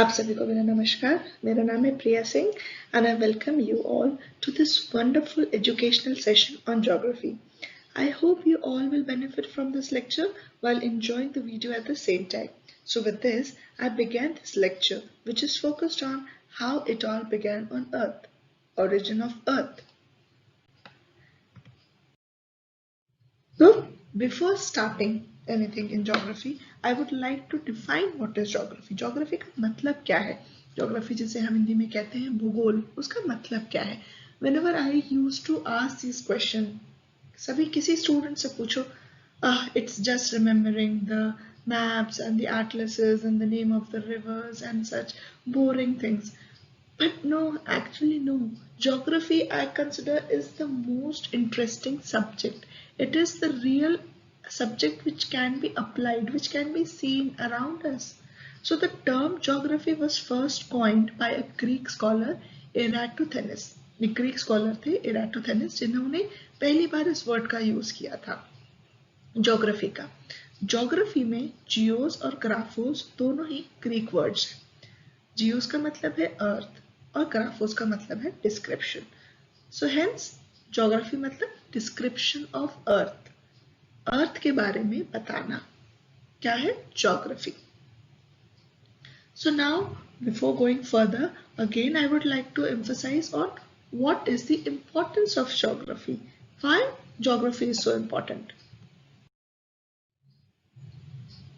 आप सभी को मेरा नमस्कार। मेरा नाम है प्रिया Singh and I welcome you all to this wonderful educational session on geography. I hope you all will benefit from this lecture while enjoying the video at the same time. So with this, I began this lecture which is focused on how it all began on Earth, origin of Earth. So before starting anything in geography, I would like to define what is geography. Geography का मतलब क्या है? Geography जिसे हम हिंदी में कहते हैं भूगोल, उसका मतलब क्या है? Whenever I used to ask this question, सभी किसी स्टूडेंट से पूछो, it's just remembering the maps and the atlases and the name of the rivers and such boring things. But no, actually no. Geography I consider is the most interesting subject. It is the real subject which can be applied, which can be seen around us. So the term geography was first coined by a Greek scholar, Eratosthenes. ये Greek scholar थे एराटोथेनिस, जिन्होंने पहली बार इस word का use किया था geography का। ज्योग्राफी में जियोस और ग्राफोस दोनों ही ग्रीक वर्ड्स हैं। जियोस का मतलब है अर्थ और ग्राफोस का मतलब है डिस्क्रिप्शन। सो हेंस ज्योग्राफी मतलब डिस्क्रिप्शन ऑफ अर्थ, अर्थ के बारे में बताना क्या है geography. So now before going further, again I would like to emphasize on what is the importance of geography. Why geography is so important?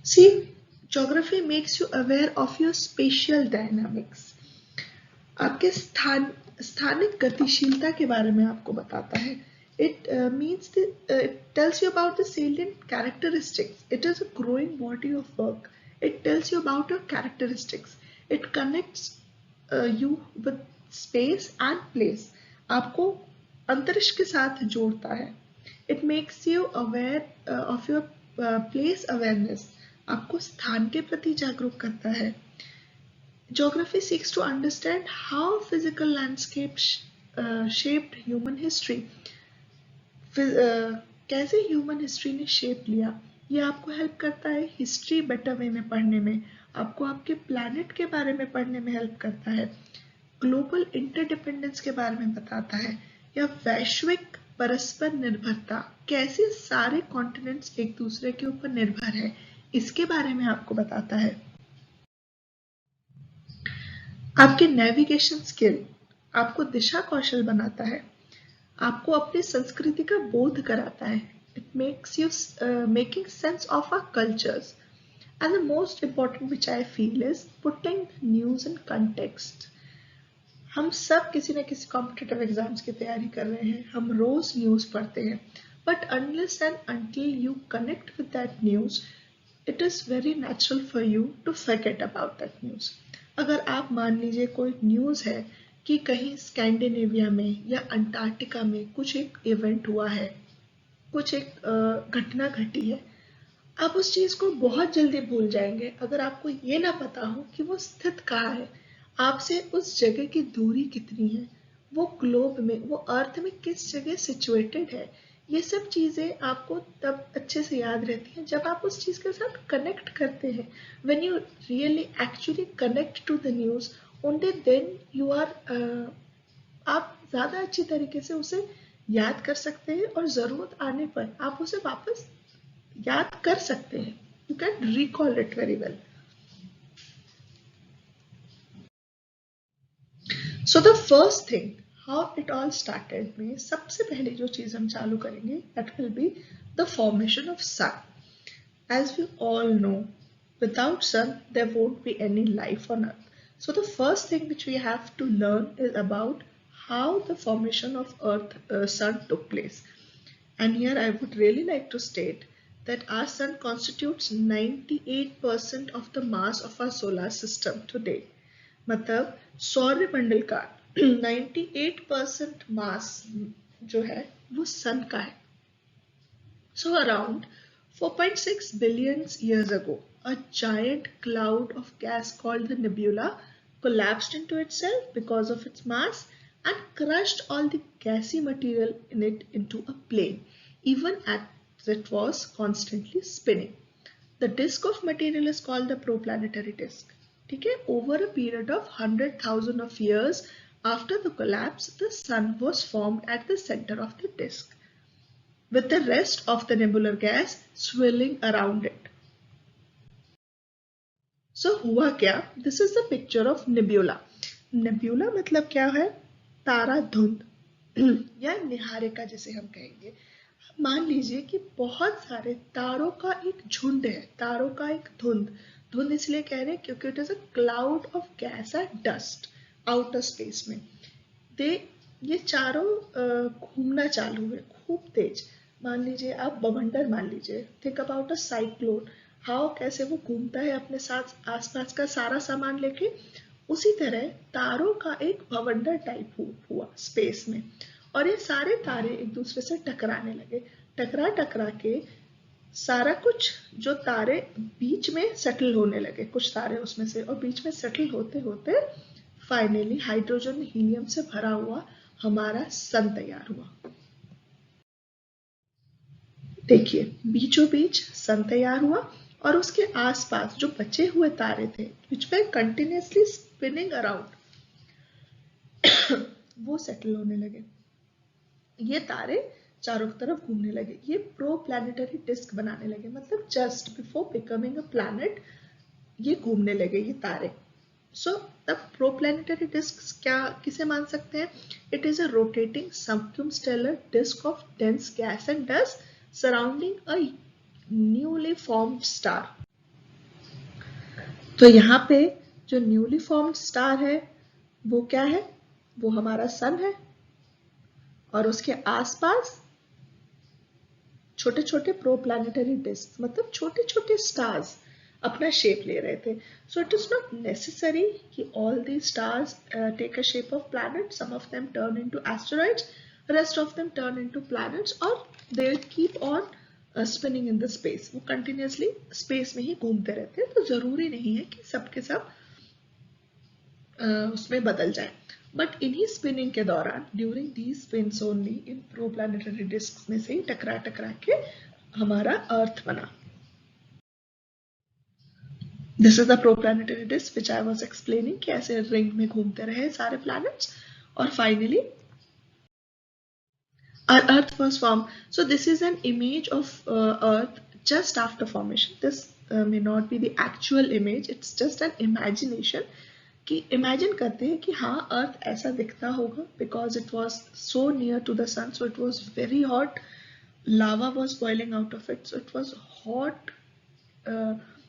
See, geography makes you aware of your spatial dynamics. आपके स्थानिक गतिशीलता के बारे में आपको बताता है। It it tells you about the salient characteristics. It is a growing body of work. It tells you about your characteristics. It connects you with space and place. आपको अंतरिक्ष के साथ जोड़ता है। It makes you aware of your place awareness. आपको स्थान के प्रति जागरूक करता है। Geography seeks to understand how physical landscapes shaped human history. कैसे ह्यूमन हिस्ट्री ने शेप लिया, ये आपको हेल्प करता है हिस्ट्री बेटर वे में पढ़ने में, आपको आपके प्लैनेट के बारे में पढ़ने में हेल्प करता है, ग्लोबल इंटरडिपेंडेंस के बारे में बताता है, या वैश्विक परस्पर निर्भरता, कैसे सारे कॉन्टिनेंट्स एक दूसरे के ऊपर निर्भर है, इसके बारे में आपको बताता है। आपके नेविगेशन स्किल, आपको दिशा कौशल बनाता है, आपको अपनी संस्कृति का बोध कराता है। It makes you making sense of our cultures. And the most important which I feel is putting news in context. हम सब किसी न किसी कॉम्पिटिटिव एग्जाम्स की तैयारी कर रहे हैं, हम रोज न्यूज पढ़ते हैं, but unless and until you connect with that news, it is very natural for you to forget about that news. अगर आप मान लीजिए कोई न्यूज है कि कहीं स्कैंडिनेविया में या अंटार्कटिका में कुछ एक इवेंट हुआ है, कुछ एक घटना घटी है, आप उस चीज को बहुत जल्दी भूल जाएंगे अगर आपको ये ना पता हो कि वो स्थित कहाँ है, आपसे उस जगह की दूरी कितनी है, वो ग्लोब में, वो अर्थ में किस जगह सिचुएटेड है। ये सब चीजें आपको तब अच्छे से याद रहती हैं जब आप उस चीज के साथ कनेक्ट करते हैं। When you really actually connect to the news, only then you are आप ज्यादा अच्छी तरीके से उसे याद कर सकते हैं और जरूरत आने पर आप उसे वापस याद कर सकते हैं। You can recall it very well. So the first thing, how it all started में सबसे पहले जो चीज हम चालू करेंगे, that will be the formation of sun. As we all know, without sun there won't be any life on earth. So the first thing which we have to learn is about how the formation of sun took place. And here I would really like to state that our sun constitutes 98% of the mass of our solar system today. मतलब सौर मंडल का 98% मास जो है वो सन का है। So around 4.6 billion years ago, a giant cloud of gas called the nebula collapsed into itself because of its mass and crushed all the gassy material in it into a plane, even as it was constantly spinning. The disk of material is called the protoplanetary disk. ठीक है, over a period of 100,000 of years after the collapse, the sun was formed at the center of the disk, with the rest of the nebular gas swirling around it. So हुआ क्या? This is the picture of nebula. Nebula मतलब क्या है? तारा धुंध या निहारिका जिसे हम कहेंगे। मान लीजिए कि बहुत सारे तारों का एक झुंड है, तारों का एक धुंध। धुंध इसलिए कह रहे हैं क्योंकि it is a cloud of gas and dust outer space में। ये चारों घूमना चालू है खूब तेज। मान लीजिए आप बवंडर मान लीजिए, think about a cyclone, how कैसे वो घूमता है अपने साथ आसपास का सारा सामान लेके। उसी तरह तारों का एक बवंडर टाइप हुआ स्पेस में, और ये सारे तारे एक दूसरे से टकराने लगे। टकरा टकरा के सारा कुछ जो तारे बीच में सेटल होने लगे, कुछ तारे उसमें से, और बीच में सेटल होते होते फाइनली हाइड्रोजन हीलियम से भरा हुआ हमारा सन तैयार हुआ। देखिए बीचों बीच सन तैयार हुआ, और उसके आसपास जो बचे हुए तारे थे विच वर कंटिन्यूसली स्पिनिंग अराउंड, वो सेटल होने लगे। ये तारे चारों तरफ घूमने लगे, ये प्रो प्लैनेटरी डिस्क बनाने लगे, मतलब just before becoming a planet ये घूमने लगे ये तारे। So the protoplanetary disk क्या किसे मान सकते हैं? It is a rotating circumstellar disk of dense gas and dust surrounding a newly formed star. तो यहाँ पे जो न्यूली फॉर्म्ड स्टार है वो क्या है? वो हमारा सन है, और उसके आसपास छोटे छोटे प्रो प्लैनेटरी डिस्क, मतलब छोटे छोटे स्टार्स अपना शेप ले रहे थे। So it is not necessary कि all the stars take a shape of planet, some of them turn into asteroids, rest of them turn into planets, और they keep on spinning in the space. वो continuously space में ही घूमते रहते हैं, तो जरूरी नहीं है कि सबके सब उसमें बदल जाए। बट इन्हीं स्पिनिंग के दौरान during the spins only in protoplanetary disc में से ही टकरा टकरा के हमारा अर्थ बना। This is the protoplanetary disc which I was explaining कि ऐसे रिंग में घूमते रहे सारे प्लैनेट्स, और finally our earth was formed. So this is an image of earth just after formation. This may not be the actual image, it's just an imagination कि imagine करते हैं कि हाँ अर्थ ऐसा दिखता होगा, because it was so near to the sun, so it was very hot, lava was boiling out of it, so it was hot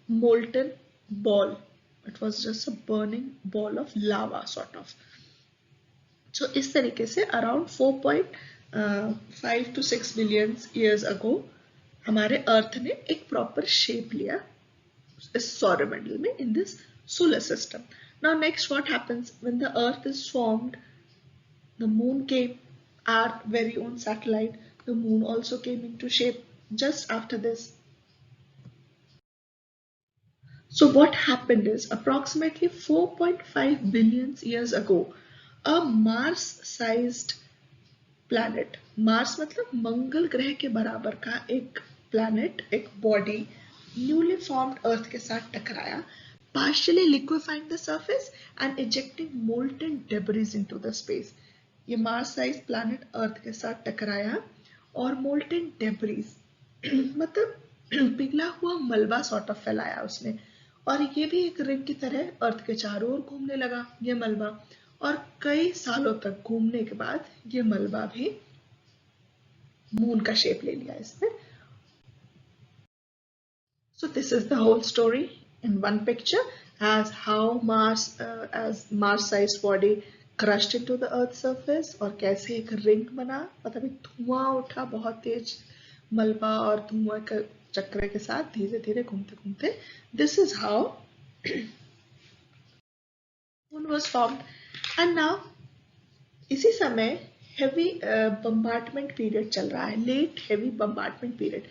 molten ball, it was just a burning ball of lava sort of. So इस तरीके से around 4.5 to 6 billion years ago हमारे अर्थ ने एक proper shape लिया इस सौरमंडल में, in this solar system. Now next what happens when the earth is formed? The moon came, our very own satellite. The moon also came into shape just after this. So what happened is approximately 4.5 billion years ago, a Mars-sized planet, Mars मतलब मंगल ग्रह के बराबर का एक planet, एक body, newly formed Earth के साथ टकराया, partially liquefying the surface and ejecting molten debris into the space. ये Mars sized planet Earth के साथ टकराया और molten debris मतलब पिघला हुआ मलबा sort of फैलाया उसने, और ये भी एक रिंग की तरह अर्थ के चारों ओर घूमने लगा ये मलबा, और कई सालों तक घूमने के बाद ये मलबा भी मून का शेप ले लिया इसने. So this is the whole story in one picture, as how as Mars-sized body crushed into the Earth's surface, और कैसे एक रिंग बना, मतलब एक धुआं उठा बहुत तेज मलबा और धुआं के चक्र के साथ धीरे धीरे घूमते घूमते. This is how moon was formed. And now इसी समय हेवी बम्बार्टमेंट पीरियड चल रहा है, लेट हेवी बम्बार्टमेंट पीरियड.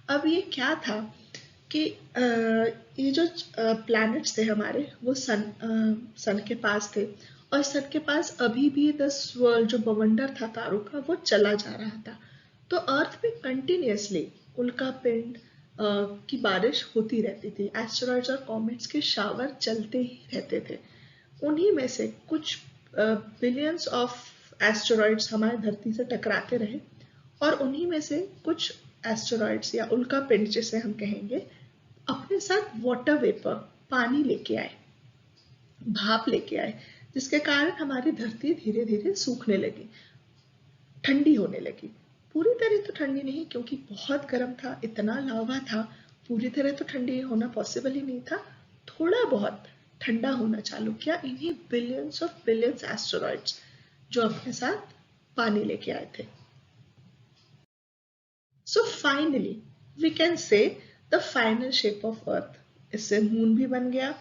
अब ये क्या था कि ये जो प्लैनेट्स थे हमारे वो सन के पास थे, और सन के पास अभी भी द स्वर्ल जो बवंडर था तारों का वो चला जा रहा था. तो अर्थ पे कंटिन्यूसली उल्का पिंड, की बारिश होती रहती थी। एस्टेरॉइड्स और कॉमेट्स के शावर चलते ही रहते थे। उन्हीं में से कुछ बिलियंस ऑफ एस्टेरॉइड्स हमारे धरती से टकराते रहे और उन्हीं में से कुछ एस्टेरॉइड्स या उल्का पिंड जिसे हम कहेंगे अपने साथ वाटर वेपर, पानी लेके आए, भाप लेके आए, जिसके कारण हमारी धरती धीरे धीरे सूखने लगी, ठंडी होने लगी। पूरी तरह तो ठंडी नहीं, क्योंकि बहुत गर्म था, इतना लावा था, पूरी तरह तो ठंडी होना पॉसिबल ही नहीं था। थोड़ा बहुत ठंडा होना चालू किया इन्हीं बिलियंस एस्टेरॉइड्स जो अपने साथ पानी लेके आए थे। So finally we can say the final shape of earth. इससे मून भी बन गया,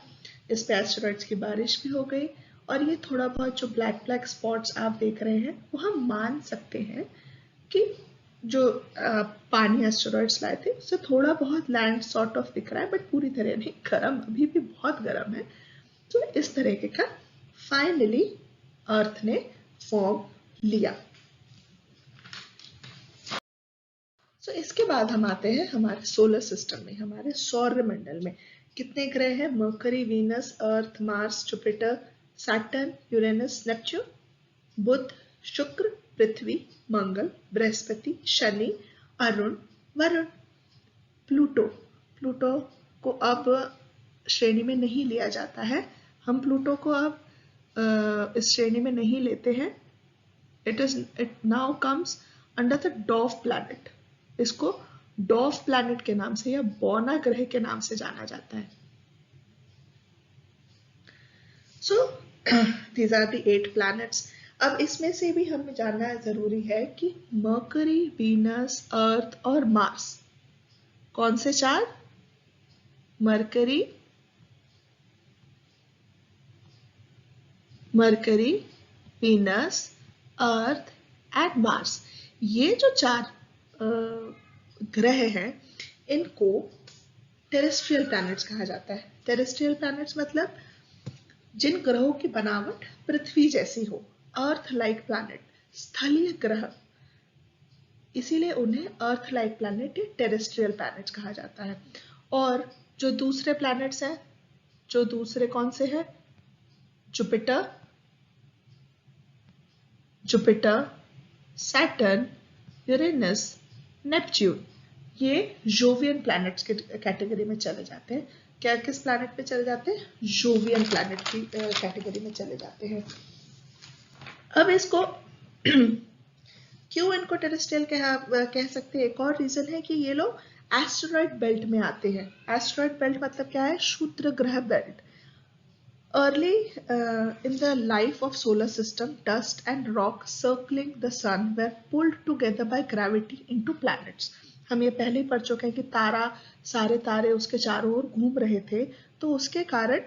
इस पे एस्टेरॉइड्स की बारिश भी हो गई, और ये थोड़ा बहुत जो ब्लैक ब्लैक स्पॉट्स आप देख रहे हैं वो हम मान सकते हैं कि जो पानी एस्टेरॉइड्स लाए थे उससे थोड़ा बहुत लैंड सॉर्ट ऑफ दिख रहा है, बट पूरी तरह नहीं, गर्म अभी भी बहुत गर्म है। तो इस तरीके का फाइनली अर्थ ने फॉर्म लिया। तो इसके बाद हम आते हैं हमारे सोलर सिस्टम में, हमारे सौर मंडल में। कितने ग्रह हैं? Mercury, Venus, Earth, Mars, Jupiter, Saturn, Uranus, Neptune, Budh, Shukra, Prithvi, Mangal, Brihaspati, Shani, Arun, Varun, Pluto. Pluto को अब श्रेणी में नहीं लिया जाता है। हम प्लूटो को अब इस श्रेणी में नहीं लेते हैं। It now comes under the dwarf planet. इसको डॉर्फ प्लैनेट के नाम से या बौना ग्रह के नाम से जाना जाता है। So these are the 8 planets. अब इसमें से भी हमें जानना जरूरी है कि मरकरी, वीनस, अर्थ और मार्स कौन से 4? Mercury, Venus, earth and Mars. ये जो 4 ग्रह हैं इनको टेरेस्ट्रियल प्लैनेट्स कहा जाता है। टेरेस्ट्रियल प्लैनेट्स मतलब जिन ग्रहों की बनावट पृथ्वी जैसी हो, अर्थ लाइक प्लैनेट, स्थलीय ग्रह, इसीलिए उन्हें अर्थ लाइक प्लैनेट या टेरेस्ट्रियल प्लैनेट्स कहा जाता है। और जो दूसरे प्लैनेट्स हैं, जो दूसरे कौन से हैं? जुपिटर, सैटर्न, यूरेनस, नेपच्यून, ये जोवियन प्लैनेट्स के कैटेगरी में चले जाते हैं। क्या किस प्लैनेट पे चले जाते हैं? जोवियन प्लैनेट की कैटेगरी में चले जाते हैं। अब इसको क्यों इनको टेरेस्ट्रियल कह सकते हैं? एक और रीजन है कि ये लोग एस्टेरॉइड बेल्ट में आते हैं। एस्टेरॉइड बेल्ट मतलब क्या है? क्षुद्र ग्रह belt. Early in the life of solar system, dust and rock circling the sun were pulled together by gravity into planets. हम ये पहले ही पढ़ चुके हैं कि सारे तारे उसके चारों ओर घूम रहे थे, तो उसके कारण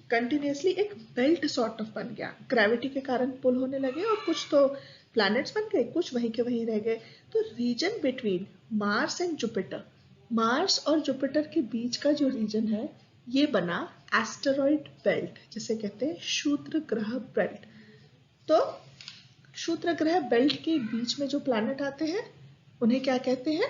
कंटिन्यूसली एक बेल्ट सॉर्ट ऑफ बन गया। ग्रेविटी के कारण पुल होने लगे और कुछ तो प्लैनेट्स बन गए, कुछ वहीं के वहीं रह गए। तो region between Mars and Jupiter, Mars और जुपिटर के बीच का जो रीजन है ये बना एस्टेरॉइड बेल्ट, जिसे कहते हैं क्षुद्र ग्रह बेल्ट। तो क्षुद्र ग्रह बेल्ट के बीच में जो प्लैनेट आते हैं उन्हें क्या कहते हैं?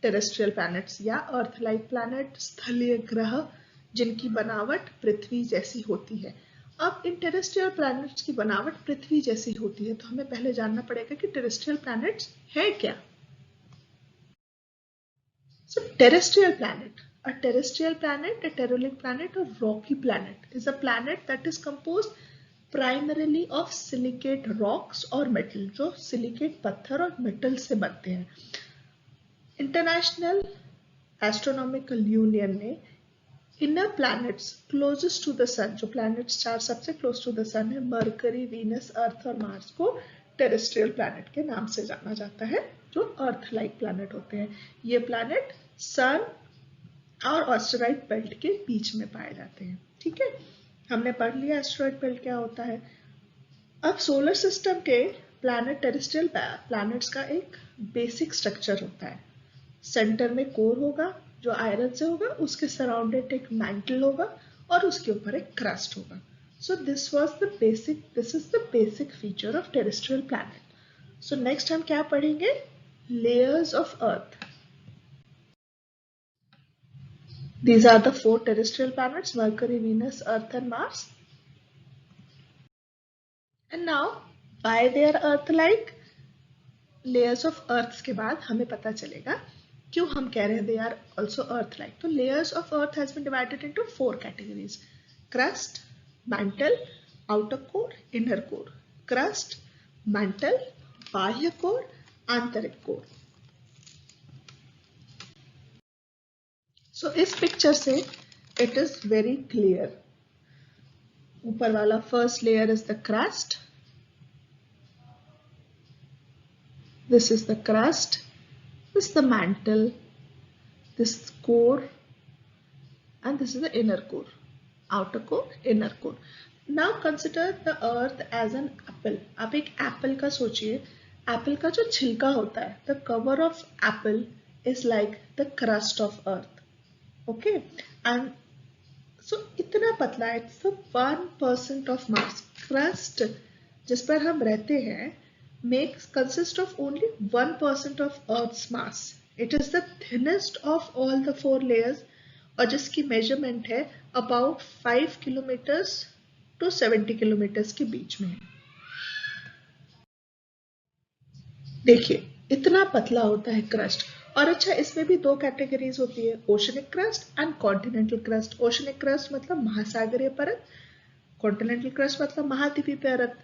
टेरेस्ट्रियल प्लैनेट्स या अर्थ लाइक प्लैनेट, स्थलीय ग्रह जिनकी बनावट पृथ्वी जैसी होती है। अब इन टेरेस्ट्रियल प्लैनेट्स की बनावट पृथ्वी जैसी होती है, तो हमें पहले जानना पड़ेगा कि टेरेस्ट्रियल प्लैनेट्स है क्या। So terrestrial planet, a terrestrial planet, a telluric planet or rocky planet is a planet that is composed primarily of silicate rocks or metal, जो silicate पत्थर और metal से बनते हैं। इंटरनेशनल एस्ट्रोनॉमिकल यूनियन ने inner planets closest to the sun, जो planets 4 सबसे close to the सन है, मरकरी, वीनस, अर्थ और मार्स को टेरेस्ट्रियल प्लैनेट के नाम से जाना जाता है, जो अर्थ लाइक प्लैनेट होते हैं। ये प्लैनेट सन और एस्टेरॉइड बेल्ट के बीच में पाए जाते हैं। ठीक है, हमने पढ़ लिया एस्टेरॉइड बेल्ट क्या होता है। अब सोलर सिस्टम के प्लैनेट, टेरेस्ट्रियल प्लैनेट्स का एक बेसिक स्ट्रक्चर होता है। सेंटर में कोर होगा जो आयरन से होगा, उसके सराउंडेड एक मैंटल होगा और उसके ऊपर एक क्रस्ट होगा। So this is the basic feature of terrestrial planet. So next हम क्या पढ़ेंगे? Layers of earth. These are the 4 terrestrial planets: Mercury, Venus, Earth and Mars. And now, why they are Earth-like? Layers of Earths के बाद हमें पता चलेगा क्यों हम कह रहे हैं they are also Earth-like. तो layers of Earth has been divided into 4 categories: crust, mantle, outer core, inner core. Crust, mantle, बाह्य core, आंतरिक core. So इस पिक्चर से it is very clear. ऊपर वाला first layer is the crust. This is the crust. This is the mantle. This is core. And this is the inner core. Outer core, inner core. Now consider the earth as an apple. आप एक apple का सोचिए. Apple का जो छिलका होता है, the cover of apple is like the crust of earth. Okay, and so इतना पतला है. It's the 1% of mass. Crust जिस पर हम रहते हैं consists of only 1% of Earth's mass. It is the thinnest of all the 4 layers और जिसकी measurement है about 5 kilometers to 70 kilometers के बीच में है. देखिए इतना पतला होता है क्रस्ट. और अच्छा, इसमें भी 2 कैटेगरीज होती है: oceanic crust and continental crust. Oceanic crust मतलब महासागरीय परत, कॉन्टिनेंटल क्रस्ट मतलब महाद्वीपीय परत.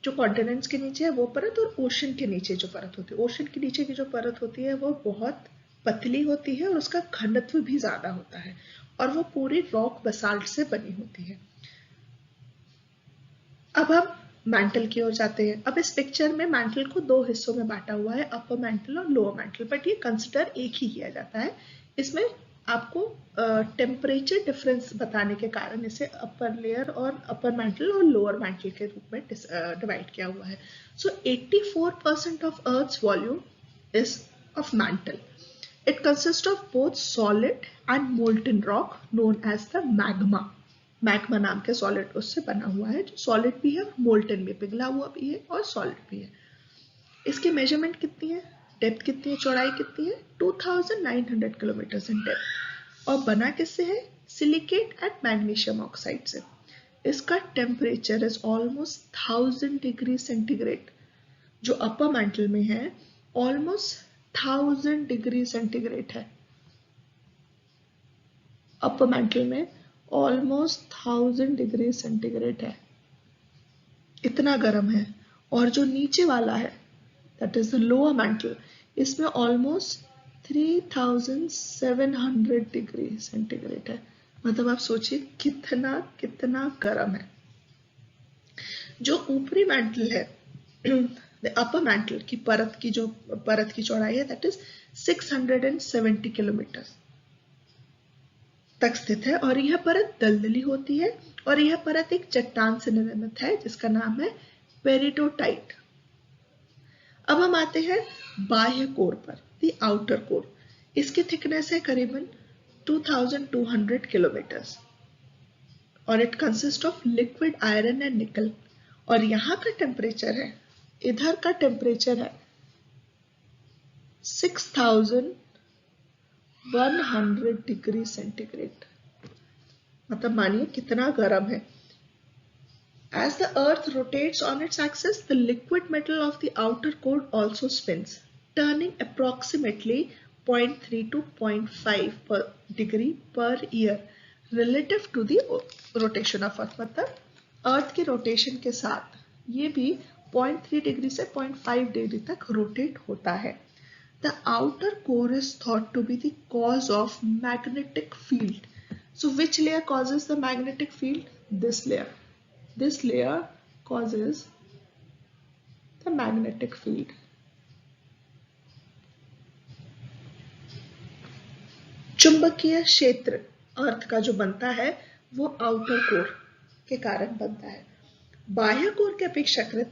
जो कॉन्टिनेंट्स के नीचे है वो परत और ओशन के नीचे जो परत होती है, ओशन के नीचे की जो परत होती है वो बहुत पतली होती है और उसका घनत्व भी ज्यादा होता है और वो पूरी रॉक बसाल्ट से बनी होती है. अब हम मैंटल की ओर जाते हैं. अब इस पिक्चर में मैंटल को 2 हिस्सों में बांटा हुआ है, अपर मैंटल और लोअर मैंटल, बट ये कंसिडर एक ही किया जाता है. इसमें आपको टेम्परेचर डिफरेंस बताने के कारण इसे अपर लेयर और अपर मैंटल और लोअर मैंटल के रूप में डिवाइड किया हुआ है. So 84% of earth's volume is of mantle. It consist of both solid and molten rock known as the magma. Magma नाम के सॉलिड उससे बना हुआ है, जो सॉलिड भी है, मोल्टन भी, पिघला हुआ भी है और सॉलिड भी है. इसकी मेजरमेंट कितनी है, डेप्थ कितनी है, चौड़ाई कितनी है? 2900 किलोमीटर इन डेप्थ. और बना किससे है? सिलिकेट एंड मैग्नीशियम ऑक्साइड से. इसका temperature is almost 1000 degree centigrade. जो अपर मैंटल में है ऑलमोस्ट 1000 डिग्री सेंटीग्रेड है. अपर मैंटल में ऑलमोस्ट 1000 डिग्री सेंटीग्रेड है, इतना गर्म है. और जो नीचे वाला है that is the lower mantle, इसमें ऑलमोस्ट 3700 डिग्री सेंटीग्रेड है. मतलब आप सोचिए कितना कितना गर्म है. जो ऊपरी मैंटल है अपर मैंटल की परत की चौड़ाई है दैट इज 670 किलोमीटर तक स्थित है और यह परत दलदली होती है और यह परत एक चट्टान से निर्मित है जिसका नाम है पेरिडोटाइट. अब हम आते हैं बाह्य कोर पर, द आउटर कोर. इसकी थिकनेस है करीबन 2200 किलोमीटर और it consist of liquid iron and निकल. और यहाँ का टेम्परेचर है, इधर का टेम्परेचर है 6100 डिग्री सेंटीग्रेड. मतलब मानिए कितना गर्म है. As the earth rotates on its axis, the liquid metal of the outer core also spins, turning approximately 0.3 to 0.5 per degree per year relative to the rotation of earth. मतलब अर्थ के rotation के साथ ये भी 0.3 डिग्री से 0.5 degree तक rotate होता है. The outer core is thought to be the cause of magnetic field. So which layer causes the magnetic field? This layer. This layer causes the magnetic field. चुंबकीय क्षेत्र अर्थ का जो बनता है वो आउटर कोर के कारण बनता है. बाह्य कोर के अपेक्षाकृत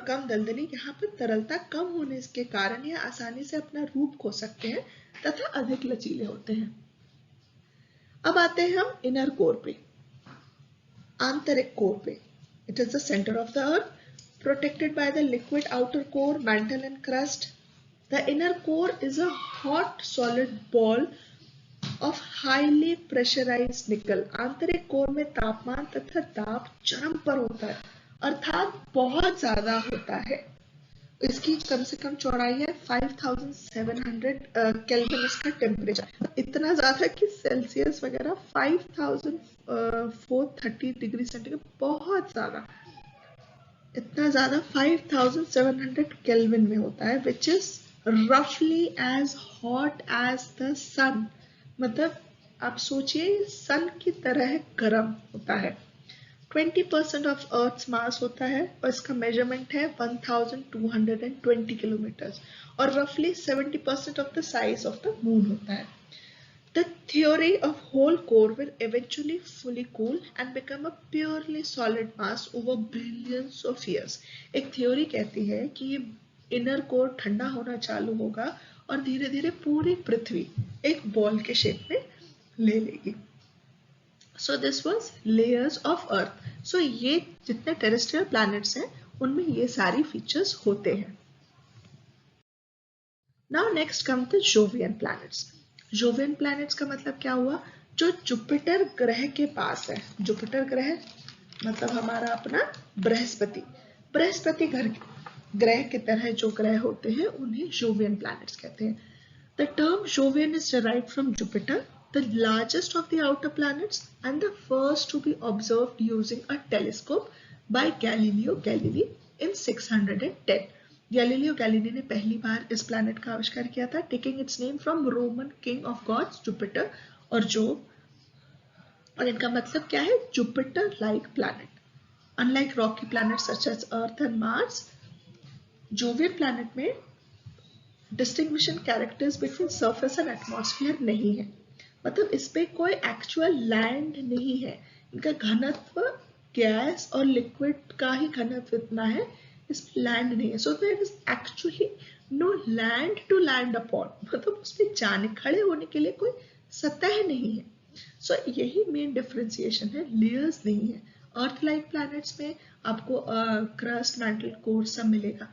कम दलदली, यहाँ पर तरलता कम होने के कारण यह आसानी से अपना रूप खो सकते हैं तथा अधिक लचीले होते हैं. अब आते हैं हम इनर कोर पे, आंतरिक कोर पे. It is the centre of the earth, protected by the liquid outer core, mantle and crust. The inner core is a hot solid ball of highly pressurized nickel. आंतरिक core में तापमान तथा दाब चरम पर होता है, अर्थात बहुत ज्यादा होता है। इसकी कम से कम चौड़ाई है 5700 केल्विन, इसका टेम्परेचर इतना ज्यादा कि सेल्सियस वगैरह 5430 डिग्री सेंटीग्रेड, बहुत ज्यादा, इतना ज्यादा 5700 केल्विन में होता है, विच इज रफली एज हॉट एज द सन। मतलब आप सोचिए सन की तरह गर्म होता है। 20% ऑफ अर्थ मास होता है और इसका मेजरमेंट है 1220 किलोमीटर, और रफली 70% of the size of the moon होता है। The theory of whole core will eventually fully cool and become a purely solid mass over billions of years. एक theory कहती है कि ये inner core ठंडा होना चालू होगा और धीरे धीरे पूरी पृथ्वी एक बॉल के शेप में ले लेगी। So this was layers of Earth. So ये जितने terrestrial planets हैं उनमें ये सारी features होते हैं। Now next come the Jovian planets. Jovian planets का मतलब क्या हुआ? जो जुपिटर ग्रह के पास है। जुपिटर ग्रह मतलब हमारा अपना बृहस्पति। बृहस्पति ग्रह की तरह जो ग्रह होते हैं उन्हें जोवियन प्लैनेट्स कहते हैं। The term Jovian is derived from Jupiter, the largest of the outer planets and the first to be observed using a telescope by Galileo Galilei in 610. Galileo Galilei ने पहली बार इस प्लैनेट का आविष्कार किया था, taking its name from Roman king of gods Jupiter और Jove, और इनका मतलब क्या है? Jupiter like planet. Unlike rocky planet such as Earth and Mars, Jovian planet में distinguishing characters between surface and atmosphere नहीं है। मतलब इसपे कोई एक्चुअल लैंड नहीं है। इनका घनत्व गैस और लिक्विड का ही घनत्व इतना है, इसमें लैंड नहीं है। So there is actually no land to land upon, मतलब उसपे जाने खड़े होने के लिए कोई सतह नहीं है। सो यही मेन डिफरेंशिएशन है, लेयर्स नहीं है। अर्थ लाइक प्लैनेट्स में आपको क्रस्ट, मैंटल, कोर सब मिलेगा,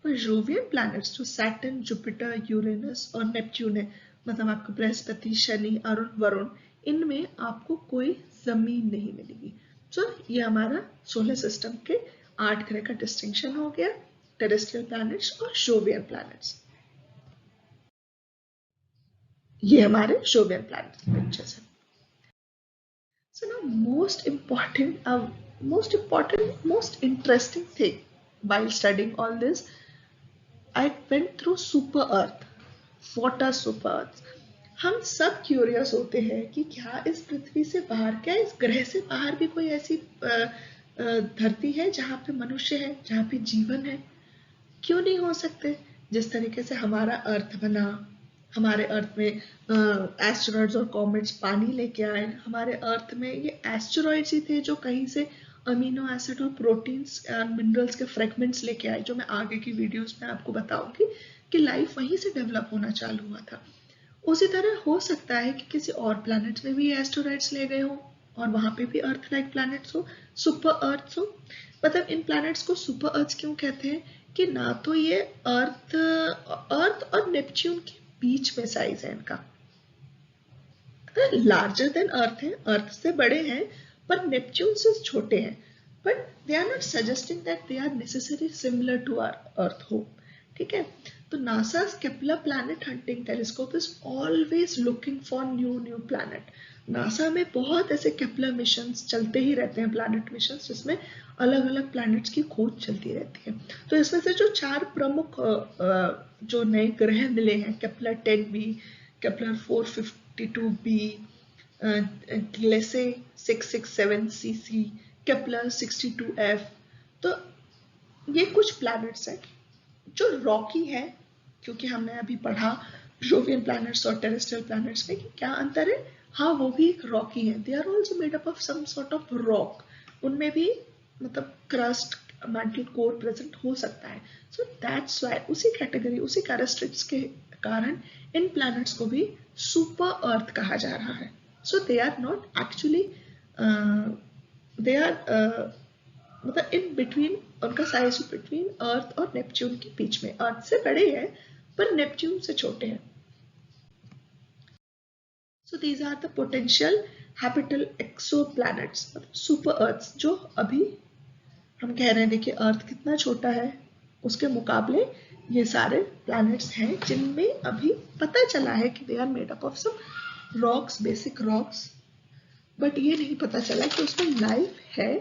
पर जोवियन प्लैनेट्स जो सैटर्न, जुपिटर, यूरेनस और नेपच्यून है, मतलब आपको बृहस्पति, शनि, अरुण, वरुण, इनमें आपको कोई जमीन नहीं मिलेगी। सो ये हमारा सोलर सिस्टम के 8 ग्रह का डिस्टिंक्शन हो गया, टेरेस्ट्रियल प्लैनेट्स और जोवियन प्लैनेट्स। ये हमारे जोवियन प्लैनेट्स के पिक्चर्स हैं। So now most interesting thing while studying all this, I went through super earth. What are super earth? हम सब क्यूरियस होते हैं कि क्या इस पृथ्वी से बाहर, क्या इस ग्रह से बाहर भी कोई ऐसी धरती है जहाँ पे मनुष्य है, जहाँ पे जीवन है? क्यों नहीं हो सकते? जिस तरीके से हमारा अर्थ बना, हमारे अर्थ में एस्टेरॉइड्स और कॉमेट्स पानी लेके आए, हमारे अर्थ में ये एस्टेरॉइड्स ही थे जो कहीं से अमीनो एसिड और प्रोटीन्स और मिनरल्स के फ्रेगमेंट्स लेके आए, जो मैं आगे की वीडियोस में आपको बताऊंगी कि लाइफ वहीं से डेवलप होना चालू हुआ था। उसी तरह हो सकता है कि किसी और प्लैनेट्स में भी एस्टेरॉइड्स ले गए हो और वहां पे भी अर्थ लाइक प्लैनेट्स हो, सुपर अर्थ हो। मतलब इन प्लैनेट्स को सुपर अर्थ क्यों कहते हैं? कि ना तो ये अर्थ और नेपच्यून के बीच में साइज है इनका, लार्जर देन अर्थ है, अर्थ से बड़े हैं पर नेपच्यून से छोटे हैं, but they are not suggesting that they are necessary similar to our earth हो। ठीक है, तो NASA's Kepler planet hunting telescope is always looking for new planet. NASA में बहुत ऐसे केपलर मिशंस चलते ही रहते हैं, प्लैनेट मिशंस, जिसमें अलग अलग प्लैनेट्स की खोज चलती रहती है। तो इसमें से जो 4 प्रमुख जो नए ग्रह मिले हैं, Kepler 10b, Kepler 452b, ग्लेसे 667cc, Kepler 62f, तो ये कुछ प्लैनेट्स हैं जो रॉकी है, क्योंकि हमने अभी पढ़ा जोवियन प्लैनेट्स और टेरेस्ट्रियल प्लैनेट्स में कि क्या अंतर है। हाँ, वो भी एक रॉकी है, they are also made up of some sort of rock, उनमें भी मतलब क्रस्ट, मैंटल, कोर प्रेजेंट हो सकता है। सो दैट्स व्हाई उसी कैटेगरी, उसी कैरेक्टरिस्टिक्स के कारण इन प्लैनेट्स को भी सुपर अर्थ कहा जा रहा है। So they are not actually, they are मतलब इन बिटवीन, उनका साइज बिटवीन अर्थ और नेपच्यून के बीच में, अर्थ से बड़े हैं पर नेपच्यून से छोटे हैं। So these are the potential habitable exoplanets, super अर्थ, जो अभी हम कह रहे हैं देखिए अर्थ कितना छोटा है, उसके मुकाबले ये सारे प्लैनेट्स हैं जिनमें अभी पता चला है कि they are made up of some rocks, basic rocks, but ये नहीं पता चला कि उसमें लाइफ है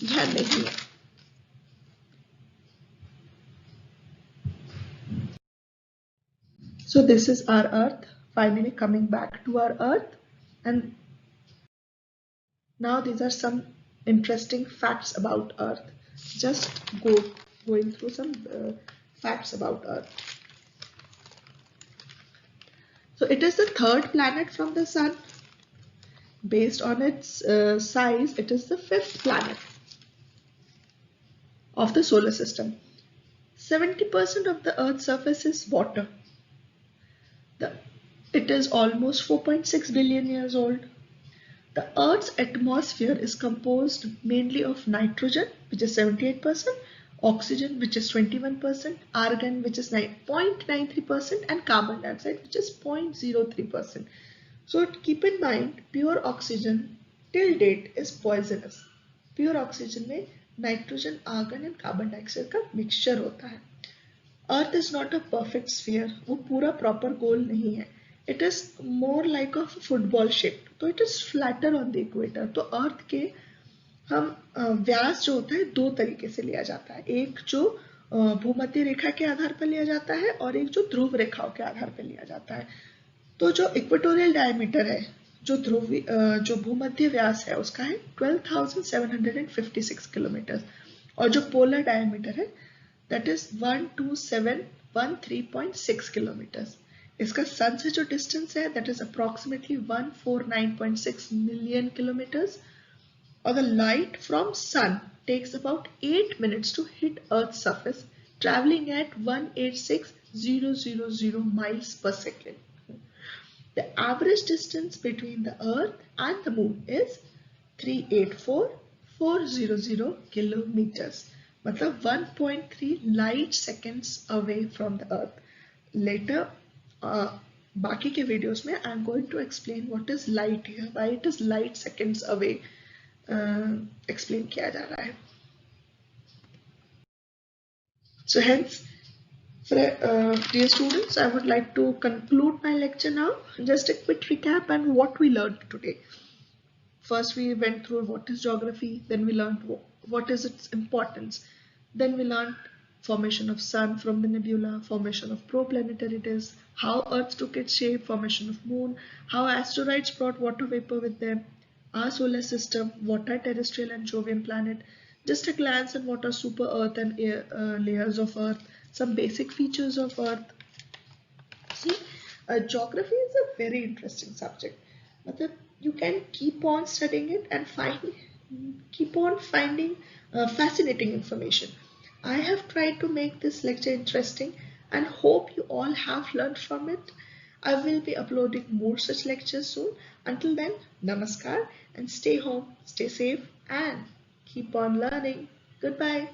या नहीं है। So this is our Earth, finally coming back to our Earth, and now these are some interesting facts about Earth. Just going through some facts about Earth. So it is the third planet from the Sun. Based on its size, it is the fifth planet of the solar system. 70% of the Earth's surface is water. It is almost 4.6 billion years old. The Earth's atmosphere is composed mainly of nitrogen, which is 78%, oxygen, which is 21%, argon, which is 0.93%, and carbon dioxide, which is 0.03%. So keep in mind, pure oxygen till date is poisonous. Pure oxygen में nitrogen, argon and carbon dioxide का mixture होता है. Earth is not a perfect sphere. वो पूरा proper गोल नहीं है. It is more like a football shape. तो it is flatter on the equator. तो अर्थ के हम व्यास जो होता है दो तरीके से लिया जाता है, एक जो भूमध्य रेखा के आधार पर लिया जाता है और एक जो ध्रुव रेखाओं के आधार पर लिया जाता है। तो जो इक्वेटोरियल डायमीटर है, जो भूमध्य व्यास है उसका है 12,756 किलोमीटर और जो पोलर डायमीटर है दैट इज 12713.6 किलोमीटर। इसका सन से जो डिस्टेंस है that is approximately 149.6 million kilometres और the light from sun takes about 8 minutes to hit Earth's surface, traveling at 186,000 miles per second. The average distance between the Earth and the Moon is 384,400 kilometers. मतलब 1.3 light seconds away from the Earth. Later, बाकी के videos में I am going to explain what is light here, why it is light seconds away. Explain किया जा रहा है. So hence, dear students, I would like to conclude my lecture now. Just a quick recap and what we learned today. First, we went through what is geography. Then we learned what is its importance. Then we learned formation of Sun from the nebula, formation of protoplanetary disk, how Earth took its shape, formation of Moon, how asteroids brought water vapor with them, our solar system, what are terrestrial and Jovian planet, just a glance at what are super Earth and layers of Earth, some basic features of Earth. See, geography is a very interesting subject. You can keep on studying it and keep on finding fascinating information. I have tried to make this lecture interesting and hope you all have learned from it. I will be uploading more such lectures soon. Until then, namaskar and stay home, stay safe and keep on learning. Goodbye.